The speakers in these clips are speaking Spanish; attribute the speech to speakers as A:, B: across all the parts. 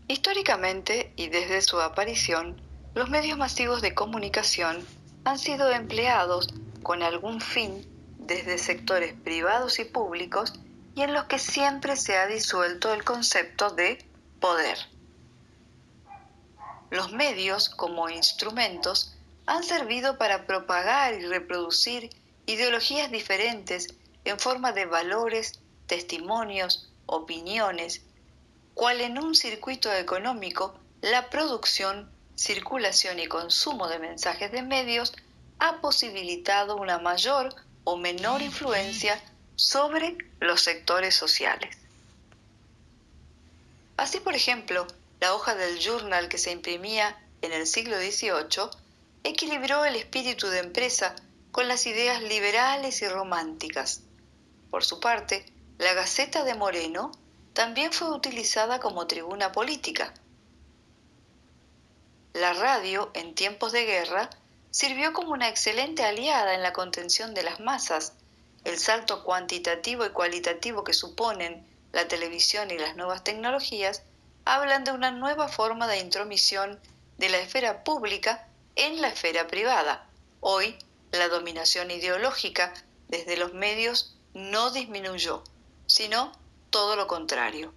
A: Históricamente y desde su aparición, los medios masivos de comunicación han sido empleados con algún fin desde sectores privados y públicos y en los que siempre se ha disuelto el concepto de poder. Los medios, como instrumentos, han servido para propagar y reproducir ideologías diferentes en forma de valores, testimonios, opiniones, cual en un circuito económico, la producción, circulación y consumo de mensajes de medios ha posibilitado una mayor o menor influencia sobre los sectores sociales. Así, por ejemplo, la hoja del Journal que se imprimía en el siglo XVIII equilibró el espíritu de empresa con las ideas liberales y románticas. Por su parte, la Gaceta de Moreno también fue utilizada como tribuna política. La radio, en tiempos de guerra, sirvió como una excelente aliada en la contención de las masas. El salto cuantitativo y cualitativo que suponen la televisión y las nuevas tecnologías hablan de una nueva forma de intromisión de la esfera pública en la esfera privada. Hoy, la dominación ideológica desde los medios no disminuyó, sino todo lo contrario.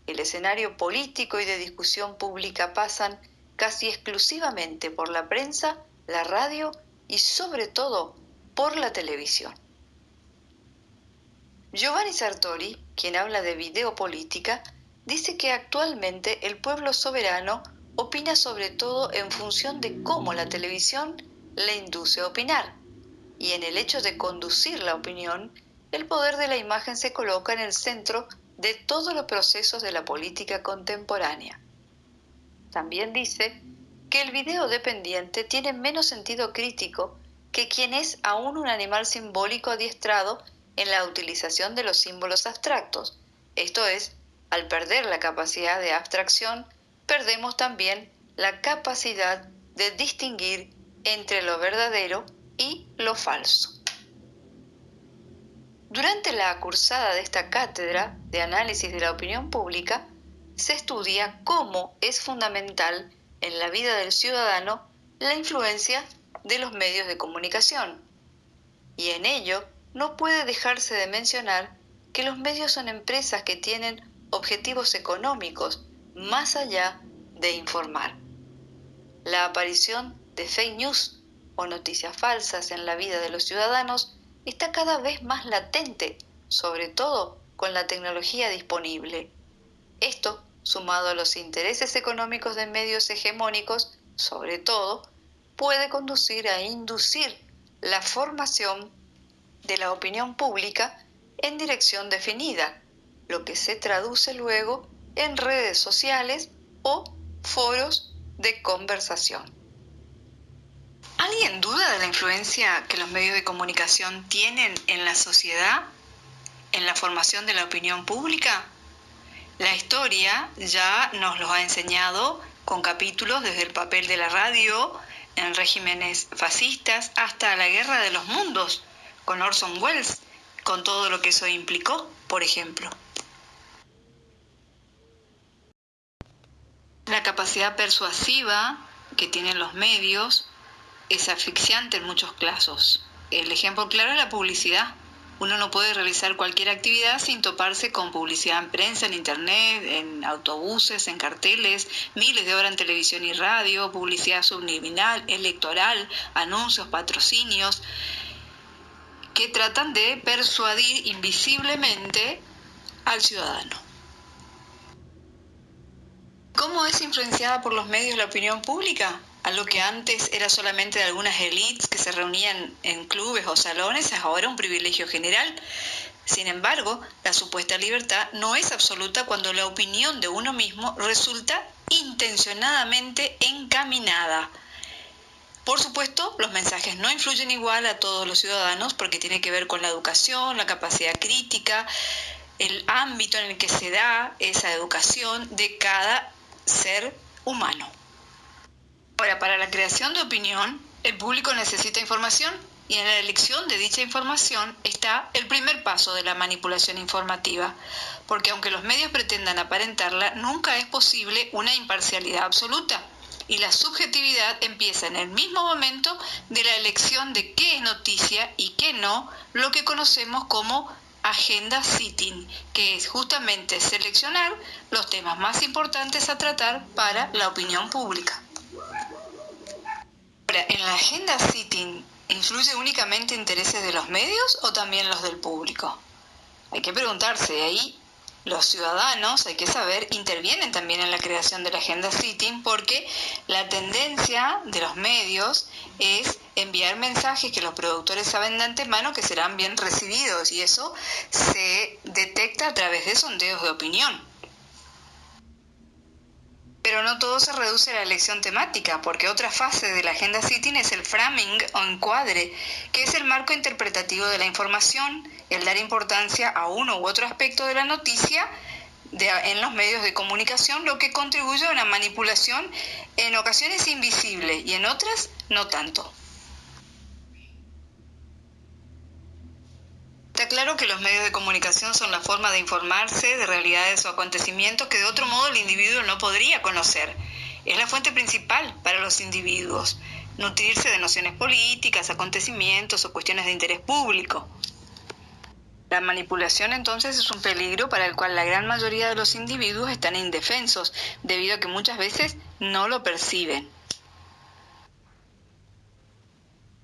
A: El escenario político y de discusión pública pasan casi exclusivamente por la prensa, la radio y sobre todo por la televisión. Giovanni Sartori, quien habla de videopolítica, dice que actualmente el pueblo soberano opina sobre todo en función de cómo la televisión le induce a opinar, y en el hecho de conducir la opinión, el poder de la imagen se coloca en el centro de todos los procesos de la política contemporánea. También dice que el video dependiente tiene menos sentido crítico que quien es aún un animal simbólico adiestrado en la utilización de los símbolos abstractos. Esto es, al perder la capacidad de abstracción, perdemos también la capacidad de distinguir entre lo verdadero y lo falso. Durante la cursada de esta cátedra de análisis de la opinión pública, se estudia cómo es fundamental en la vida del ciudadano la influencia de los medios de comunicación. Y en ello no puede dejarse de mencionar que los medios son empresas que tienen objetivos económicos más allá de informar. La aparición de fake news o noticias falsas en la vida de los ciudadanos está cada vez más latente, sobre todo con la tecnología disponible. Esto, sumado a los intereses económicos de medios hegemónicos, sobre todo, puede conducir a inducir la formación de la opinión pública en dirección definida, lo que se traduce luego en redes sociales o foros de conversación. ¿Alguien duda de la influencia que los medios de comunicación tienen en la sociedad, en la formación de la opinión pública? La historia ya nos lo ha enseñado con capítulos desde el papel de la radio en regímenes fascistas hasta la Guerra de los Mundos con Orson Welles, con todo lo que eso implicó, por ejemplo. La capacidad persuasiva que tienen los medios es asfixiante en muchos casos. El ejemplo claro es la publicidad. Uno no puede realizar cualquier actividad sin toparse con publicidad en prensa, en internet, en autobuses, en carteles, miles de horas en televisión y radio, publicidad subliminal, electoral, anuncios, patrocinios, que tratan de persuadir invisiblemente al ciudadano. ¿Cómo es influenciada por los medios la opinión pública? Algo que antes era solamente de algunas élites que se reunían en clubes o salones es ahora un privilegio general. Sin embargo, la supuesta libertad no es absoluta cuando la opinión de uno mismo resulta intencionadamente encaminada. Por supuesto, los mensajes no influyen igual a todos los ciudadanos porque tiene que ver con la educación, la capacidad crítica, el ámbito en el que se da esa educación de cada ser humano. Ahora, para la creación de opinión, el público necesita información y en la elección de dicha información está el primer paso de la manipulación informativa, porque aunque los medios pretendan aparentarla, nunca es posible una imparcialidad absoluta, y la subjetividad empieza en el mismo momento de la elección de qué es noticia y qué no, lo que conocemos como agenda setting, que es justamente seleccionar los temas más importantes a tratar para la opinión pública. Ahora, ¿en la agenda setting influye únicamente intereses de los medios o también los del público? Hay que preguntarse, ahí los ciudadanos, hay que saber, intervienen también en la creación de la agenda setting, porque la tendencia de los medios es enviar mensajes que los productores saben de antemano que serán bien recibidos, y eso se detecta a través de sondeos de opinión. Pero no todo se reduce a la elección temática, porque otra fase de la agenda setting es el framing o encuadre, que es el marco interpretativo de la información, el dar importancia a uno u otro aspecto de la noticia en los medios de comunicación, lo que contribuye a una manipulación en ocasiones invisible y en otras no tanto. Está claro que los medios de comunicación son la forma de informarse de realidades o acontecimientos que de otro modo el individuo no podría conocer. Es la fuente principal para los individuos, nutrirse de nociones políticas, acontecimientos o cuestiones de interés público. La manipulación entonces es un peligro para el cual la gran mayoría de los individuos están indefensos, debido a que muchas veces no lo perciben.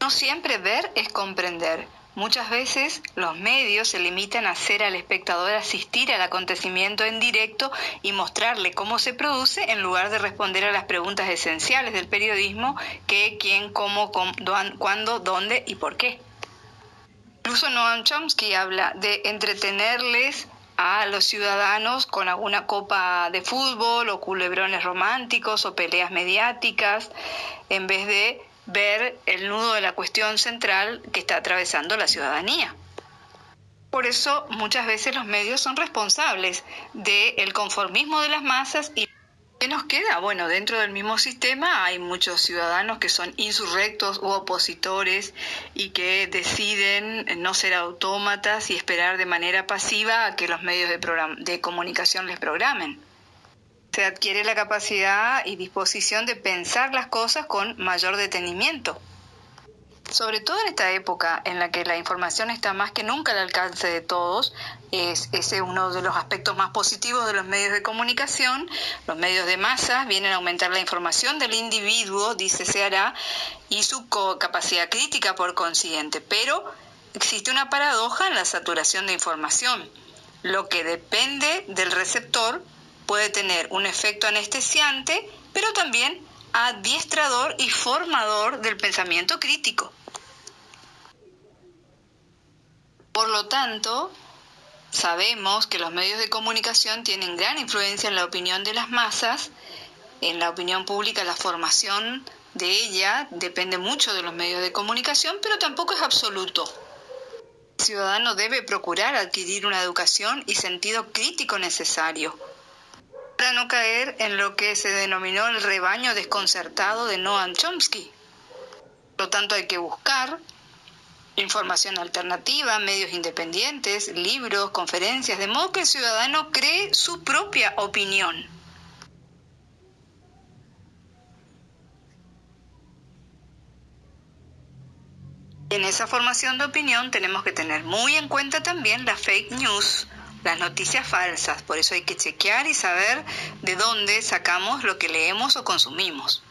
A: No siempre ver es comprender. Muchas veces los medios se limitan a hacer al espectador asistir al acontecimiento en directo y mostrarle cómo se produce, en lugar de responder a las preguntas esenciales del periodismo: qué, quién, cómo, cuándo, dónde y por qué. Incluso Noam Chomsky habla de entretenerles a los ciudadanos con alguna copa de fútbol o culebrones románticos o peleas mediáticas, en vez de ver el nudo de la cuestión central que está atravesando la ciudadanía. Por eso muchas veces los medios son responsables del conformismo de las masas. ¿Y qué nos queda? Bueno, dentro del mismo sistema hay muchos ciudadanos que son insurrectos u opositores y que deciden no ser autómatas y esperar de manera pasiva a que los medios de comunicación les programen. Se adquiere la capacidad y disposición de pensar las cosas con mayor detenimiento. Sobre todo en esta época en la que la información está más que nunca al alcance de todos, ese es uno de los aspectos más positivos de los medios de comunicación. Los medios de masas vienen a aumentar la información del individuo, dice Ceará, y su capacidad crítica por consiguiente. Pero existe una paradoja en la saturación de información. Lo que depende del receptor puede tener un efecto anestesiante, pero también adiestrador y formador del pensamiento crítico. Por lo tanto, sabemos que los medios de comunicación tienen gran influencia en la opinión de las masas. En la opinión pública, la formación de ella depende mucho de los medios de comunicación, pero tampoco es absoluto. El ciudadano debe procurar adquirir una educación y sentido crítico necesario para no caer en lo que se denominó el rebaño desconcertado de Noam Chomsky. Por lo tanto, hay que buscar información alternativa, medios independientes, libros, conferencias, de modo que el ciudadano cree su propia opinión. En esa formación de opinión tenemos que tener muy en cuenta también las fake news, las noticias falsas. Por eso hay que chequear y saber de dónde sacamos lo que leemos o consumimos.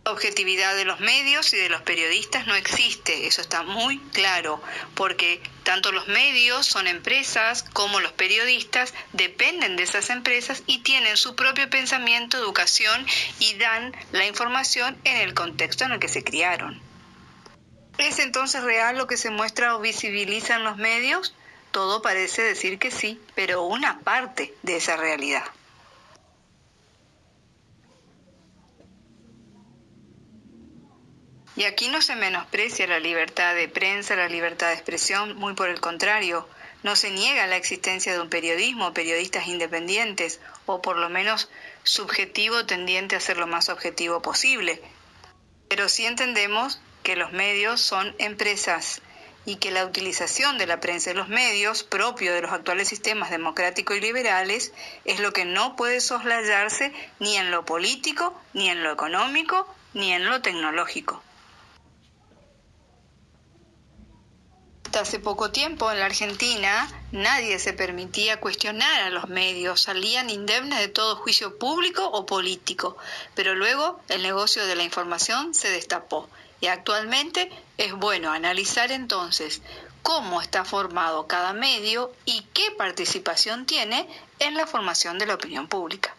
A: La objetividad de los medios y de los periodistas no existe, eso está muy claro, porque tanto los medios son empresas como los periodistas dependen de esas empresas y tienen su propio pensamiento, educación, y dan la información en el contexto en el que se criaron. ¿Es entonces real lo que se muestra o visibiliza en los medios? Todo parece decir que sí, pero una parte de esa realidad. Y aquí no se menosprecia la libertad de prensa, la libertad de expresión, muy por el contrario, no se niega la existencia de un periodismo, periodistas independientes, o por lo menos subjetivo, tendiente a ser lo más objetivo posible. Pero sí entendemos que los medios son empresas y que la utilización de la prensa y los medios, propio de los actuales sistemas democráticos y liberales, es lo que no puede soslayarse ni en lo político, ni en lo económico, ni en lo tecnológico. Hasta hace poco tiempo en la Argentina nadie se permitía cuestionar a los medios, salían indemnes de todo juicio público o político, pero luego el negocio de la información se destapó y actualmente es bueno analizar entonces cómo está formado cada medio y qué participación tiene en la formación de la opinión pública.